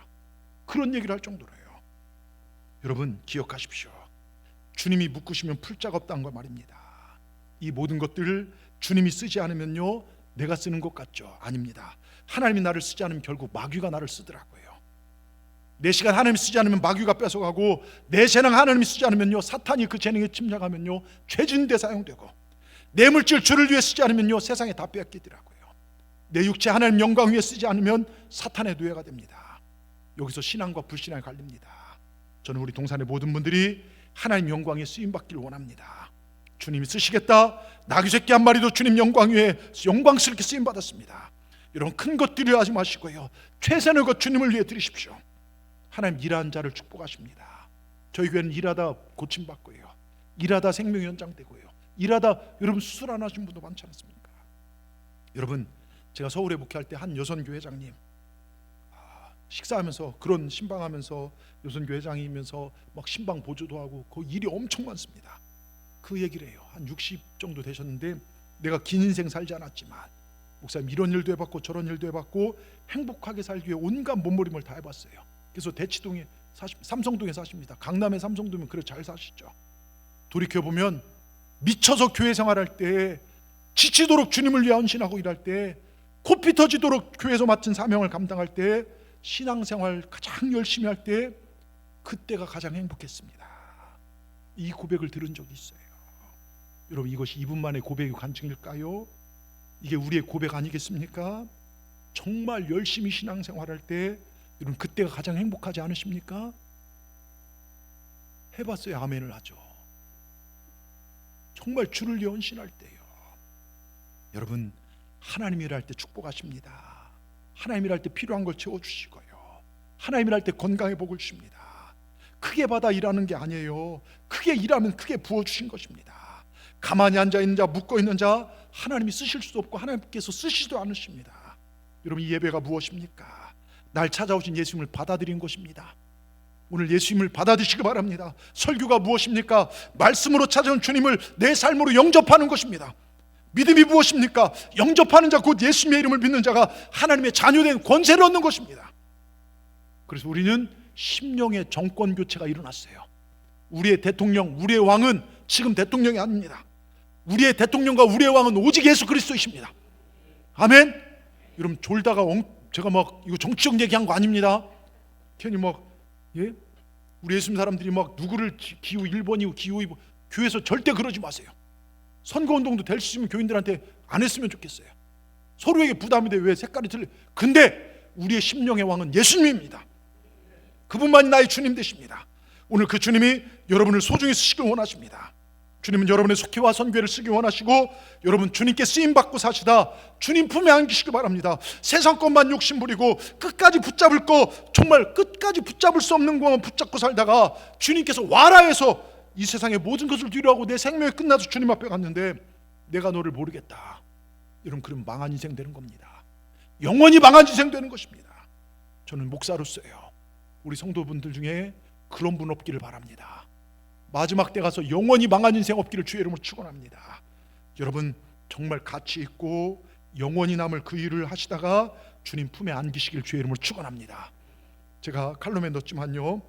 그런 얘기를 할 정도로요. 여러분, 기억하십시오. 주님이 묶으시면 풀 자가 없다는 걸 말입니다. 이 모든 것들을 주님이 쓰지 않으면요 내가 쓰는 것 같죠? 아닙니다. 하나님이 나를 쓰지 않으면 결국 마귀가 나를 쓰더라고요. 내 시간 하나님이 쓰지 않으면 마귀가 뺏어가고, 내 재능 하나님이 쓰지 않으면요 사탄이 그 재능에 침략하면요 죄진데 사용되고, 내 물질 주를 위해 쓰지 않으면요 세상에 다 뺏기더라고요. 내 육체 하나님 영광 위해 쓰지 않으면 사탄의 노예가 됩니다. 여기서 신앙과 불신앙이 갈립니다. 저는 우리 동산의 모든 분들이 하나님 영광에 쓰임받기를 원합니다. 주님이 쓰시겠다. 나귀 새끼 한 마리도 주님 영광 위에 영광스럽게 쓰임받았습니다. 여러분, 큰 것 드려 하지 마시고요 최선의 것 주님을 위해 드리십시오. 하나님 일하는 자를 축복하십니다. 저희 교회는 일하다 고침받고요, 일하다 생명이 연장되고요, 일하다 여러분 수술 안 하신 분도 많지 않습니까? 여러분, 제가 서울에 목회할 때 한 여선교 회장님 식사하면서, 그런 신방하면서 여선교 회장이면서 막 신방 보조도 하고 그 일이 엄청 많습니다. 그 얘기를 해요. 한 60 정도 되셨는데 내가 긴 인생 살지 않았지만 목사님 이런 일도 해봤고 저런 일도 해봤고 행복하게 살기 위해 온갖 몸부림을 다 해봤어요. 그래서 대치동에 삼성동에 사십니다. 강남의 삼성동이면 그래 잘 사시죠. 돌이켜보면 미쳐서 교회 생활할 때, 지치도록 주님을 위해 헌신하고 일할 때, 코피 터지도록 교회에서 맡은 사명을 감당할 때, 신앙생활 가장 열심히 할 때, 그때가 가장 행복했습니다. 이 고백을 들은 적이 있어요. 여러분, 이것이 이분만의 고백의 간증일까요? 이게 우리의 고백 아니겠습니까? 정말 열심히 신앙생활할 때 여러분 그때가 가장 행복하지 않으십니까? 해봤어야 아멘을 하죠. 정말 주를 위해 헌신할 때요. 여러분, 하나님 일할 때 축복하십니다. 하나님 일할 때 필요한 걸 채워주시고요, 하나님 일할 때 건강의 복을 주십니다. 크게 받아 일하는 게 아니에요. 크게 일하면 크게 부어주신 것입니다. 가만히 앉아있는 자, 묶어있는 자 하나님이 쓰실 수도 없고 하나님께서 쓰시지도 않으십니다. 여러분, 이 예배가 무엇입니까? 날 찾아오신 예수님을 받아들인 것입니다. 오늘 예수님을 받아들이시기 바랍니다. 설교가 무엇입니까? 말씀으로 찾아온 주님을 내 삶으로 영접하는 것입니다. 믿음이 무엇입니까? 영접하는 자, 곧 예수님의 이름을 믿는 자가 하나님의 자녀된 권세를 얻는 것입니다. 그래서 우리는 심령의 정권 교체가 일어났어요. 우리의 대통령, 우리의 왕은 지금 대통령이 아닙니다. 우리의 대통령과 우리의 왕은 오직 예수 그리스도이십니다. 아멘. 여러분, 졸다가 제가 막 이거 정치적 얘기한 거 아닙니다. 괜히 막 우리 예수님 사람들이 막 누구를 기후 1번이고 기후 2번, 교회에서 절대 그러지 마세요. 선거운동도 될 수 있으면 교인들한테 안 했으면 좋겠어요. 서로에게 부담이 돼. 왜 색깔이 틀려? 근데 우리의 심령의 왕은 예수님입니다. 그분만이 나의 주님 되십니다. 오늘 그 주님이 여러분을 소중히 쓰시길 원하십니다. 주님은 여러분의 속회와 선교회를 쓰기 원하시고, 여러분 주님께 쓰임받고 사시다 주님 품에 안기시길 바랍니다. 세상 것만 욕심부리고 끝까지 붙잡을 거, 정말 끝까지 붙잡을 수 없는 것만 붙잡고 살다가 주님께서 와라 해서 이 세상의 모든 것을 뒤로하고 내 생명이 끝나서 주님 앞에 갔는데 내가 너를 모르겠다, 여러분, 그럼 망한 인생 되는 겁니다. 영원히 망한 인생 되는 것입니다. 저는 목사로서요, 우리 성도분들 중에 그런 분 없기를 바랍니다. 마지막 때 가서 영원히 망한 인생 없기를 주의 이름으로 축원합니다. 여러분, 정말 가치 있고 영원히 남을 그 일을 하시다가 주님 품에 안기시길 주의 이름으로 축원합니다. 제가 칼럼에 넣었지만요,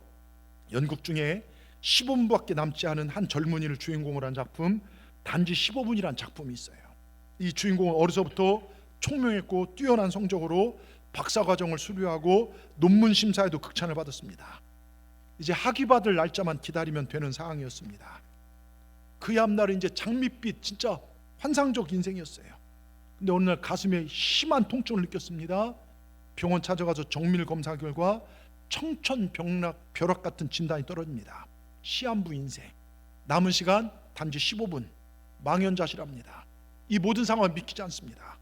연극 중에 15분밖에 남지 않은 한 젊은이를 주인공으로 한 작품, 단지 15분이라는 작품이 있어요. 이 주인공은 어려서부터 총명했고 뛰어난 성적으로 박사과정을 수료하고 논문 심사에도 극찬을 받았습니다. 이제 학위 받을 날짜만 기다리면 되는 상황이었습니다. 그의 앞날은 이제 장밋빛, 진짜 환상적 인생이었어요. 근데 어느 날 가슴에 심한 통증을 느꼈습니다. 병원 찾아가서 정밀 검사 결과 청천벽락 벼락 같은 진단이 떨어집니다. 시한부 인생, 남은 시간 단지 15분, 망연자실합니다. 이 모든 상황을 믿기지 않습니다.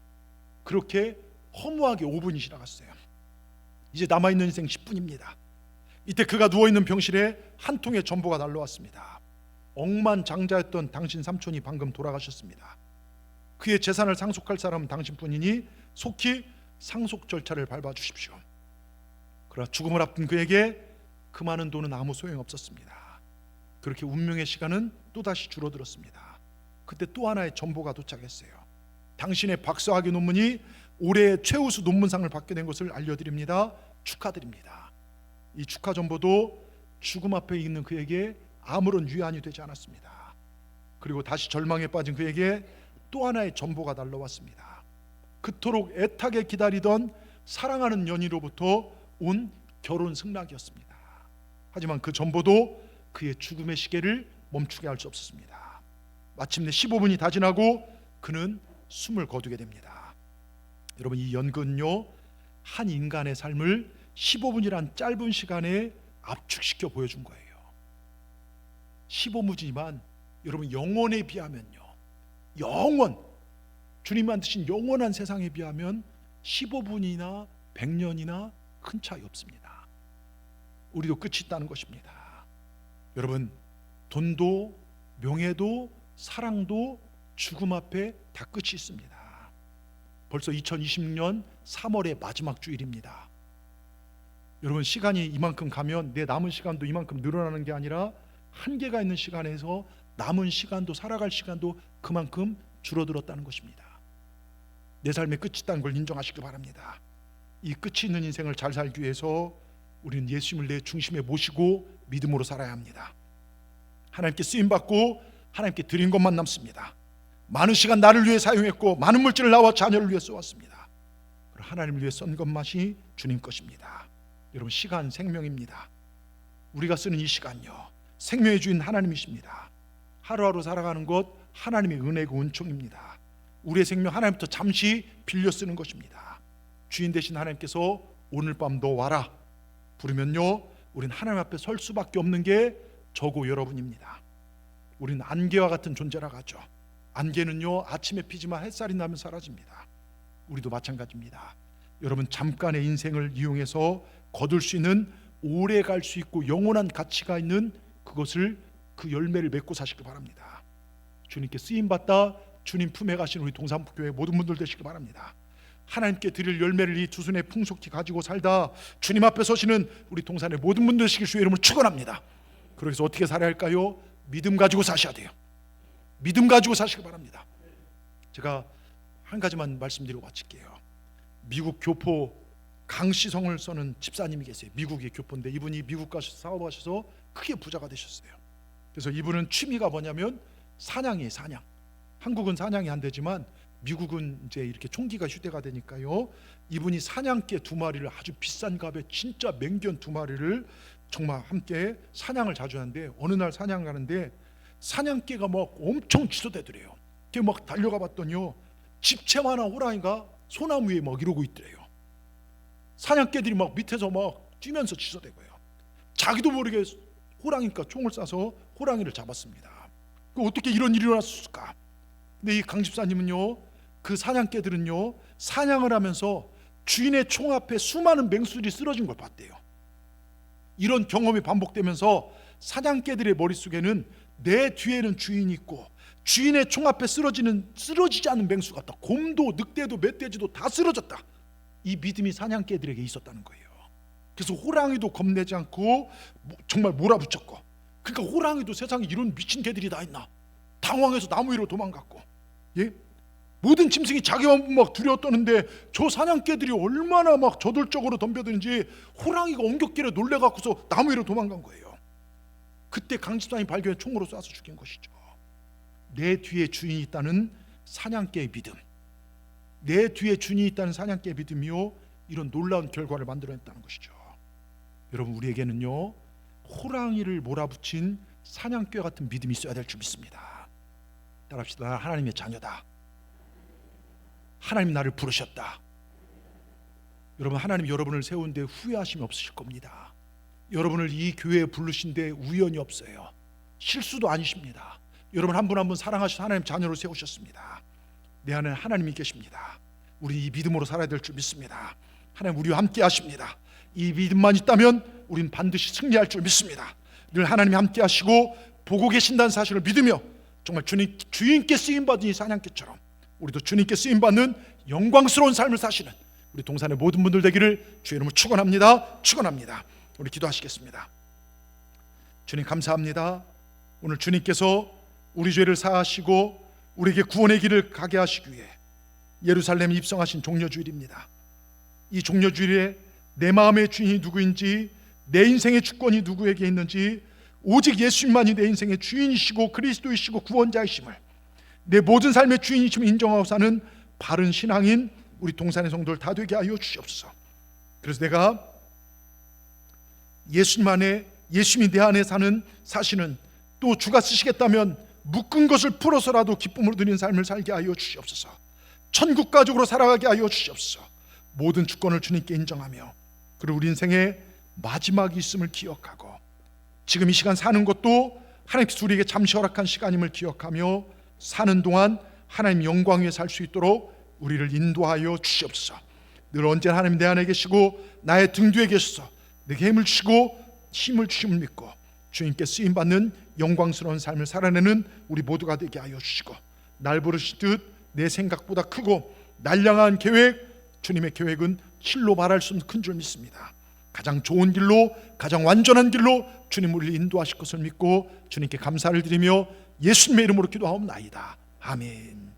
그렇게 허무하게 5분이 지나갔어요. 이제 남아있는 인생 10분입니다. 이때 그가 누워있는 병실에 한 통의 전보가 날라왔습니다. 억만장자였던 당신 삼촌이 방금 돌아가셨습니다. 그의 재산을 상속할 사람은 당신뿐이니 속히 상속 절차를 밟아주십시오. 그러나 죽음을 앞둔 그에게 그 많은 돈은 아무 소용없었습니다. 그렇게 운명의 시간은 또다시 줄어들었습니다. 그때 또 하나의 전보가 도착했어요. 당신의 박사학위 논문이 올해의 최우수 논문상을 받게 된 것을 알려드립니다. 축하드립니다. 이 축하 전보도 죽음 앞에 있는 그에게 아무런 위안이 되지 않았습니다. 그리고 다시 절망에 빠진 그에게 또 하나의 전보가 날라왔습니다. 그토록 애타게 기다리던 사랑하는 연인으로부터 온 결혼 승낙이었습니다. 하지만 그 전보도 그의 죽음의 시계를 멈추게 할 수 없었습니다. 마침내 15분이 다 지나고 그는 숨을 거두게 됩니다. 여러분, 이 연극은요, 한 인간의 삶을 15분이란 짧은 시간에 압축시켜 보여준 거예요. 15분이지만 여러분, 영원에 비하면요, 영원, 주님이 만드신 영원한 세상에 비하면 15분이나 100년이나 큰 차이 없습니다. 우리도 끝이 있다는 것입니다. 여러분, 돈도 명예도 사랑도 죽음 앞에 다 끝이 있습니다. 벌써 2026년 3월의 마지막 주일입니다. 여러분, 시간이 이만큼 가면 내 남은 시간도 이만큼 늘어나는 게 아니라 한계가 있는 시간에서 남은 시간도, 살아갈 시간도 그만큼 줄어들었다는 것입니다. 내 삶의 끝이 있다는 걸 인정하시길 바랍니다. 이 끝이 있는 인생을 잘 살기 위해서 우리는 예수님을 내 중심에 모시고 믿음으로 살아야 합니다. 하나님께 쓰임받고 하나님께 드린 것만 남습니다. 많은 시간 나를 위해 사용했고 많은 물질을 나와 자녀를 위해 쏘았습니다. 하나님을 위해 쏜 것만이 주님 것입니다. 여러분, 시간 생명입니다. 우리가 쓰는 이 시간요, 생명의 주인 하나님이십니다. 하루하루 살아가는 것 하나님의 은혜고 은총입니다. 우리의 생명 하나님부터 잠시 빌려 쓰는 것입니다. 주인 되신 하나님께서 오늘 밤 너 와라 부르면요, 우린 하나님 앞에 설 수밖에 없는 게 저고 여러분입니다. 우린 안개와 같은 존재라고 하죠. 안개는요, 아침에 피지만 햇살이 나면 사라집니다. 우리도 마찬가지입니다. 여러분, 잠깐의 인생을 이용해서 거둘 수 있는, 오래 갈 수 있고 영원한 가치가 있는 그것을, 그 열매를 맺고 사시길 바랍니다. 주님께 쓰임받다 주님 품에 가신 우리 동산북교회 모든 분들 되시길 바랍니다. 하나님께 드릴 열매를 이 두 손에 풍속히 가지고 살다 주님 앞에 서시는 우리 동산의 모든 분들 되시길 주의 이름으로 축원합니다. 그래서 어떻게 살아야 할까요? 믿음 가지고 사셔야 돼요. 믿음 가지고 사시길 바랍니다. 제가 한 가지만 말씀드리고 마칠게요. 미국 교포 강시성을 써는 집사님이 계세요. 미국의 교포인데 이분이 미국 가셔서 사업하셔서 크게 부자가 되셨어요. 그래서 이분은 취미가 뭐냐면 사냥이에요. 사냥. 한국은 사냥이 안 되지만 미국은 이제 이렇게 총기가 휴대가 되니까요, 이분이 사냥개 2마리를 아주 비싼 값에 진짜 맹견 2마리를 정말 함께 사냥을 자주 하는데, 어느 날 사냥 가는데 사냥개가 막 엄청 치솟대더래요. 걔 막 달려가 봤더니요, 집채만한 호랑이가 소나무 위에 막 이러고 있더래요. 사냥개들이 막 밑에서 막 뛰면서 치솟대고요. 자기도 모르게 호랑이니까 총을 쏴서 호랑이를 잡았습니다. 어떻게 이런 일이 일어났을까? 근데 이 강 집사님은요, 그 사냥개들은요, 사냥을 하면서 주인의 총 앞에 수많은 맹수들이 쓰러진 걸 봤대요. 이런 경험이 반복되면서 사냥개들의 머릿속에는 내 뒤에는 주인이 있고 주인의 총 앞에 쓰러지지 않는 맹수가 없다. 곰도 늑대도 멧돼지도 다 쓰러졌다. 이 믿음이 사냥개들에게 있었다는 거예요. 그래서 호랑이도 겁내지 않고 정말 몰아붙였고, 그러니까 호랑이도 세상에 이런 미친 개들이 다 있나, 당황해서 나무 위로 도망갔고, 예? 모든 짐승이 자기만 막 두려워 떠는데 저 사냥개들이 얼마나 막 저돌적으로 덤벼드는지 호랑이가 엉겹길에 놀래갖고서 나무 위로 도망간 거예요. 그때 강집사님이 발견해 총으로 쏴서 죽인 것이죠. 내 뒤에 주인이 있다는 사냥개의 믿음, 내 뒤에 주인이 있다는 사냥개의 믿음이요, 이런 놀라운 결과를 만들어냈다는 것이죠. 여러분, 우리에게는요, 호랑이를 몰아붙인 사냥개 같은 믿음이 있어야 될 줄 믿습니다. 따라합시다. 나는 하나님의 자녀다. 하나님 나를 부르셨다. 여러분, 하나님 여러분을 세운 데 후회하심이 없으실 겁니다. 여러분을 이 교회에 부르신 데 우연이 없어요. 실수도 아니십니다. 여러분 한 분 한 분 사랑하셔서 하나님 자녀로 세우셨습니다. 내 안에 하나님이 계십니다. 우리 이 믿음으로 살아야 될 줄 믿습니다. 하나님 우리와 함께 하십니다. 이 믿음만 있다면 우린 반드시 승리할 줄 믿습니다. 늘 하나님이 함께 하시고 보고 계신다는 사실을 믿으며 정말 주인께 쓰임받은 이 사냥개처럼 우리도 주님께 쓰임받는 영광스러운 삶을 사시는 우리 동산의 모든 분들 되기를 주의 이름으로 축원합니다. 축원합니다. 우리 기도하시겠습니다. 주님 감사합니다. 오늘 주님께서 우리 죄를 사하시고 우리에게 구원의 길을 가게 하시기 위해 예루살렘에 입성하신 종려주일입니다. 이 종려주일에 내 마음의 주인이 누구인지, 내 인생의 주권이 누구에게 있는지, 오직 예수님만이 내 인생의 주인이시고 그리스도이시고 구원자이심을, 내 모든 삶의 주인이심을 인정하고 사는 바른 신앙인 우리 동산의 성도들 다 되게 하여 주시옵소서. 그래서 내가 예수님 안에, 예수님이 내 안에 사시는, 또 주가 쓰시겠다면 묶은 것을 풀어서라도 기쁨으로 드리는 삶을 살게 하여 주시옵소서. 천국 가족으로 살아가게 하여 주시옵소서. 모든 주권을 주님께 인정하며, 그리고 우리 인생의 마지막이 있음을 기억하고, 지금 이 시간 사는 것도 하나님께서 우리에게 잠시 허락한 시간임을 기억하며 사는 동안 하나님 영광 위에 살 수 있도록 우리를 인도하여 주시옵소서. 늘 언제나 하나님 내 안에 계시고 나의 등 뒤에 계셔서 내게 힘을 주시고 힘을 주심을 믿고 주님께 쓰임받는 영광스러운 삶을 살아내는 우리 모두가 되게 하여 주시고, 날 부르시듯 내 생각보다 크고 날량한 계획, 주님의 계획은 실로 말할 수 없는 큰 줄 믿습니다. 가장 좋은 길로, 가장 완전한 길로 주님 우리를 인도하실 것을 믿고 주님께 감사를 드리며 예수님의 이름으로 기도하옵나이다. 아멘.